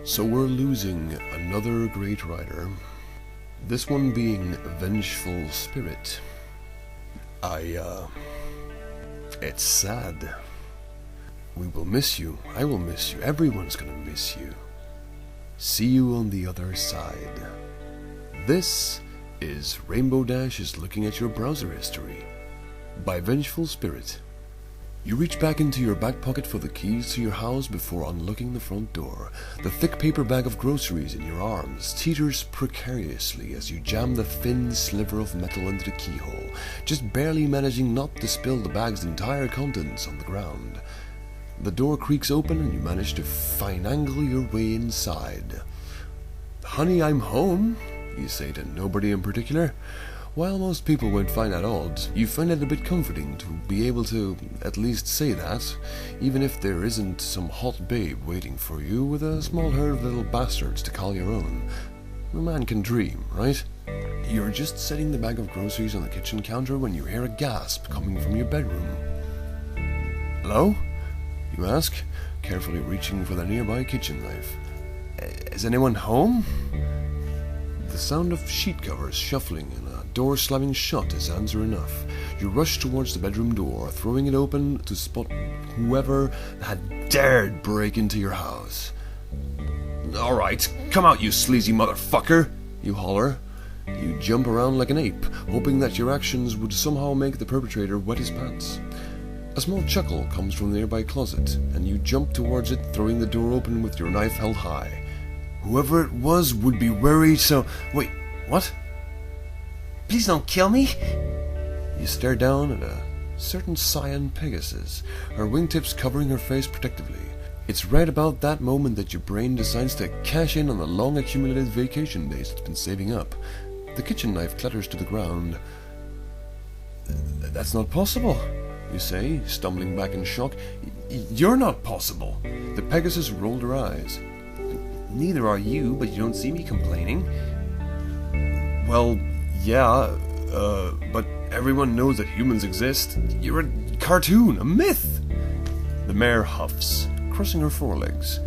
So we're losing another great writer, this one being Vengeful Spirit. It's sad. We will miss you, I will miss you, everyone's gonna miss you. See you on the other side. This is Rainbow Dash is Looking at Your Browser History by Vengeful Spirit. You reach back into your back pocket for the keys to your house before unlocking the front door. The thick paper bag of groceries in your arms teeters precariously as you jam the thin sliver of metal into the keyhole, just barely managing not to spill the bag's entire contents on the ground. The door creaks open and you manage to finagle your way inside. "Honey, I'm home," you say to nobody in particular. While most people would find that odd, you find it a bit comforting to be able to at least say that, even if there isn't some hot babe waiting for you with a small herd of little bastards to call your own. A man can dream, right? You're just setting the bag of groceries on the kitchen counter when you hear a gasp coming from your bedroom. "Hello?" you ask, carefully reaching for the nearby kitchen knife. "Is anyone home?" The sound of sheet covers shuffling and a door slamming shut is answer enough. You rush towards the bedroom door, throwing it open to spot whoever had dared break into your house. "Alright, come out, you sleazy motherfucker!" you holler. You jump around like an ape, hoping that your actions would somehow make the perpetrator wet his pants. A small chuckle comes from the nearby closet, and you jump towards it, throwing the door open with your knife held high. Whoever it was would be worried, so... Wait, what? "Please don't kill me!" You stare down at a certain cyan Pegasus, her wingtips covering her face protectively. It's right about that moment that your brain decides to cash in on the long accumulated vacation days it's been saving up. The kitchen knife clatters to the ground. "That's not possible," you say, stumbling back in shock. "You're not possible." The Pegasus rolled her eyes. "Neither are you, but you don't see me complaining." "Well, yeah, but everyone knows that humans exist. You're a cartoon, a myth." The mare huffs, crossing her forelegs.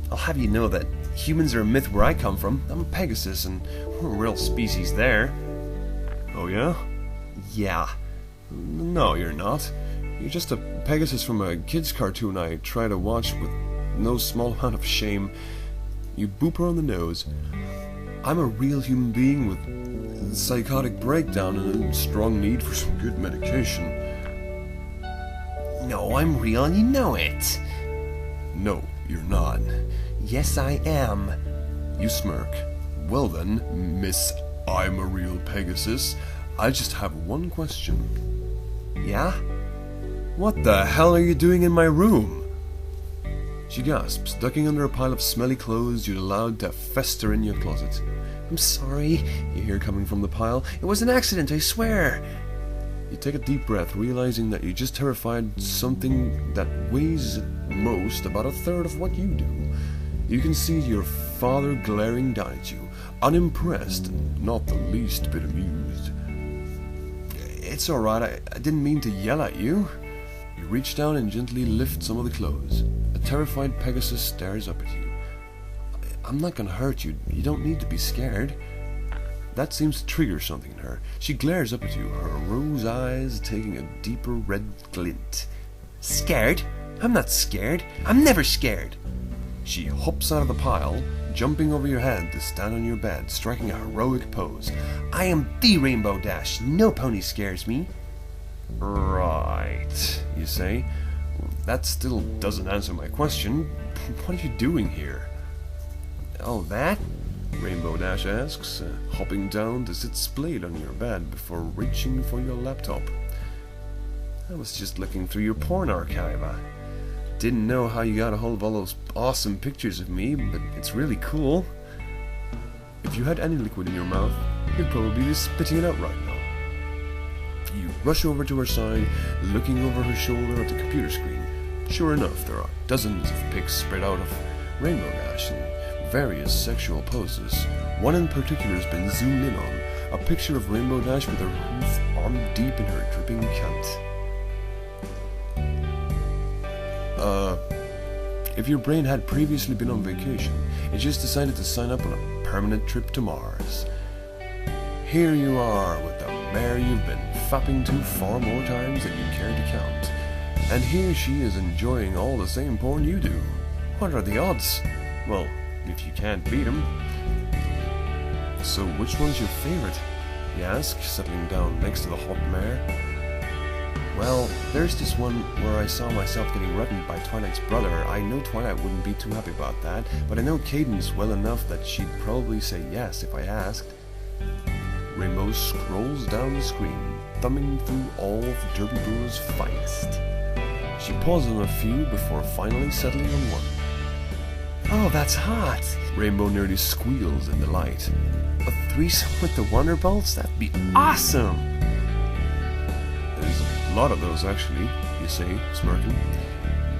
"I'll have you know that humans are a myth where I come from. I'm a Pegasus, and we're a real species there." "Oh yeah?" "Yeah." "No, you're not. You're just a Pegasus from a kid's cartoon I try to watch with no small amount of shame." You boop her on the nose. "I'm a real human being with psychotic breakdown and a strong need for some good medication." "No, I'm real and you know it." "No, you're not." "Yes, I am." You smirk. "Well then, Miss I'm a real Pegasus, I just have one question." "Yeah?" "What the hell are you doing in my room?" She gasps, ducking under a pile of smelly clothes you'd allowed to fester in your closet. "I'm sorry," you hear coming from the pile. "It was an accident, I swear." You take a deep breath, realizing that you just terrified something that weighs at most about a third of what you do. You can see your father glaring down at you, unimpressed and not the least bit amused. "It's alright, I didn't mean to yell at you." You reach down and gently lift some of the clothes. A terrified Pegasus stares up at you. "I'm not gonna hurt you. You don't need to be scared." That seems to trigger something in her. She glares up at you, her rose eyes taking a deeper red glint. "Scared? I'm not scared. I'm never scared." She hops out of the pile, jumping over your head to stand on your bed, striking a heroic pose. "I am the Rainbow Dash. No pony scares me." "Right," you say. "That still doesn't answer my question. What are you doing here?" "Oh, that?" Rainbow Dash asks, hopping down to sit splayed on your bed before reaching for your laptop. "I was just looking through your porn archive. I didn't know how you got a hold of all those awesome pictures of me, but it's really cool. If you had any liquid in your mouth, you'd probably be spitting it out right now." You rush over to her side, looking over her shoulder at the computer screen. Sure enough, there are dozens of pics spread out of Rainbow Dash in various sexual poses. One in particular has been zoomed in on, a picture of Rainbow Dash with her hoof arm deep in her dripping cunt. If your brain had previously been on vacation, it just decided to sign up on a permanent trip to Mars. Here you are with the mare you've been fapping to far more times than you care to count. And here she is enjoying all the same porn you do. What are the odds? Well, if you can't beat them. So which one's your favorite? You ask, settling down next to the hot mare. Well, there's this one where I saw myself getting rutted by Twilight's brother. I know Twilight wouldn't be too happy about that, but I know Cadence well enough that she'd probably say yes if I asked. Rainbow scrolls down the screen, thumbing through all of Derby Brewer's finest. She pauses on a few before finally settling on one. Oh, that's hot! Rainbow nearly squeals in delight. A threesome with the Wonderbolts? That'd be awesome! There's a lot of those, actually, you say, smirking.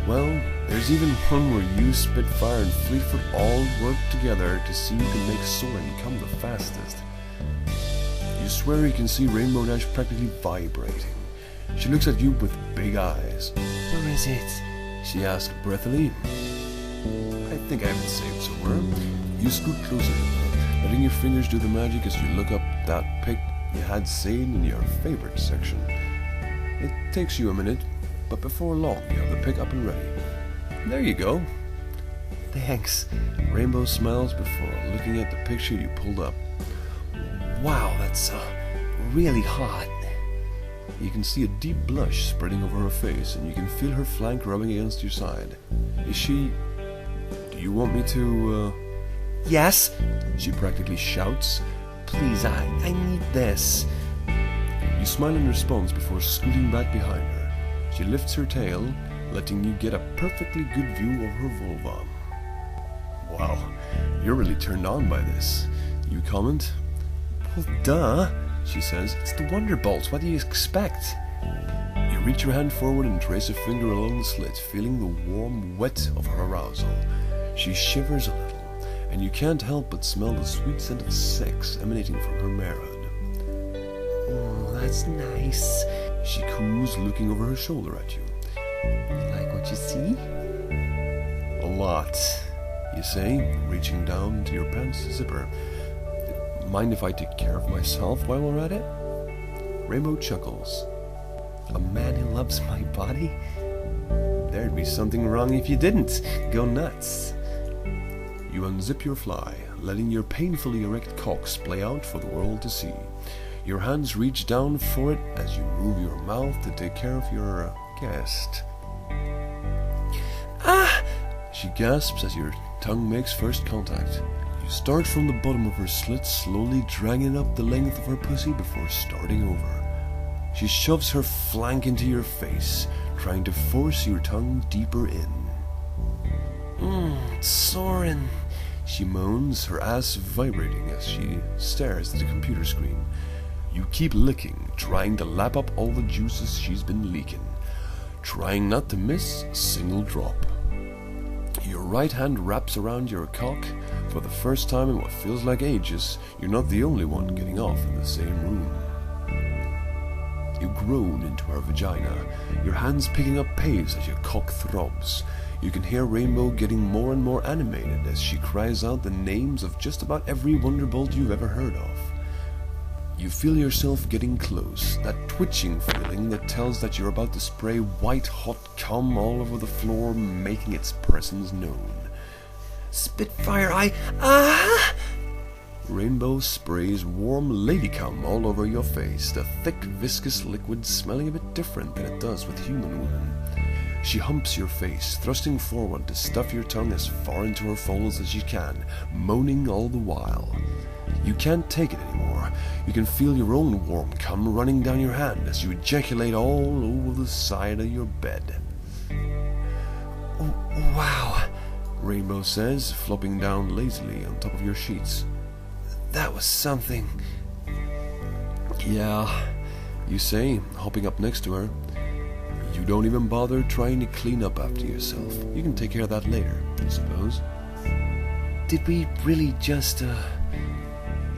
Well, there's even one where you, Spitfire, and Fleetfoot all work together to see who can make Soren come the fastest. You swear you can see Rainbow Dash practically vibrating. She looks at you with big eyes. Where is it? She asked breathily. I think I have it saved somewhere. You scoot closer to her, letting your fingers do the magic as you look up that pic you had saved in your favorite section. It takes you a minute, but before long you have the pic up and ready. There you go. Thanks. Rainbow smiles before looking at the picture you pulled up. Wow, that's really hot. You can see a deep blush spreading over her face, and you can feel her flank rubbing against your side. Is she... Do you want me to, Yes, she practically shouts. Please, I need this. You smile in response before scooting back behind her. She lifts her tail, letting you get a perfectly good view of her vulva. Wow, you're really turned on by this. You comment? Well, duh, she says. It's the Wonderbolts. What do you expect? You reach your hand forward and trace a finger along the slit, feeling the warm wet of her arousal. She shivers a little, and you can't help but smell the sweet scent of sex emanating from her marehood. Oh, that's nice, she coos, looking over her shoulder at you. You like what you see? A lot, you say, reaching down to your pants zipper. Mind if I take care of myself while we're at it? Rainbow chuckles. A man who loves my body? There'd be something wrong if you didn't. Go nuts. You unzip your fly, letting your painfully erect cock splay out for the world to see. Your hands reach down for it as you move your mouth to take care of your guest. Ah! She gasps as your tongue makes first contact. You start from the bottom of her slit, slowly dragging up the length of her pussy before starting over. She shoves her flank into your face, trying to force your tongue deeper in. Soren, she moans, her ass vibrating as she stares at the computer screen. You keep licking, trying to lap up all the juices she's been leaking, trying not to miss a single drop. Your right hand wraps around your cock. For the first time in what feels like ages, you're not the only one getting off in the same room. You groan into her vagina, your hands picking up pace as your cock throbs. You can hear Rainbow getting more and more animated as she cries out the names of just about every Wonderbolt you've ever heard of. You feel yourself getting close, that twitching feeling that tells that you're about to spray white-hot cum all over the floor, making its presence known. Spitfire, Rainbow sprays warm lady cum all over your face, the thick, viscous liquid smelling a bit different than it does with human women. She humps your face, thrusting forward to stuff your tongue as far into her folds as you can, moaning all the while. You can't take it anymore. You can feel your own warm cum running down your hand as you ejaculate all over the side of your bed. Oh, wow, Rainbow says, flopping down lazily on top of your sheets. That was something. Yeah, you say, hopping up next to her. You don't even bother trying to clean up after yourself. You can take care of that later, I suppose. Did we really just,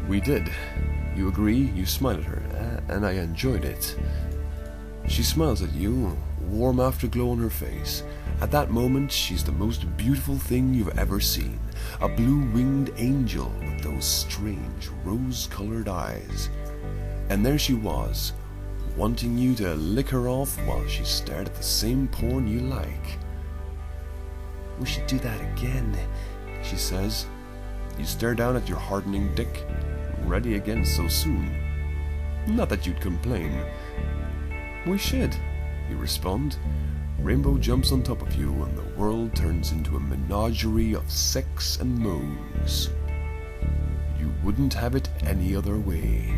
We did. You agree, you smile at her, and I enjoyed it. She smiles at you, warm afterglow on her face, At that moment, she's the most beautiful thing you've ever seen. A blue-winged angel with those strange rose-colored eyes. And there she was, wanting you to lick her off while she stared at the same porn you like. "We should do that again," she says. You stare down at your hardening dick, ready again so soon. Not that you'd complain. "We should," you respond. Rainbow jumps on top of you and the world turns into a menagerie of sex and moans. You wouldn't have it any other way.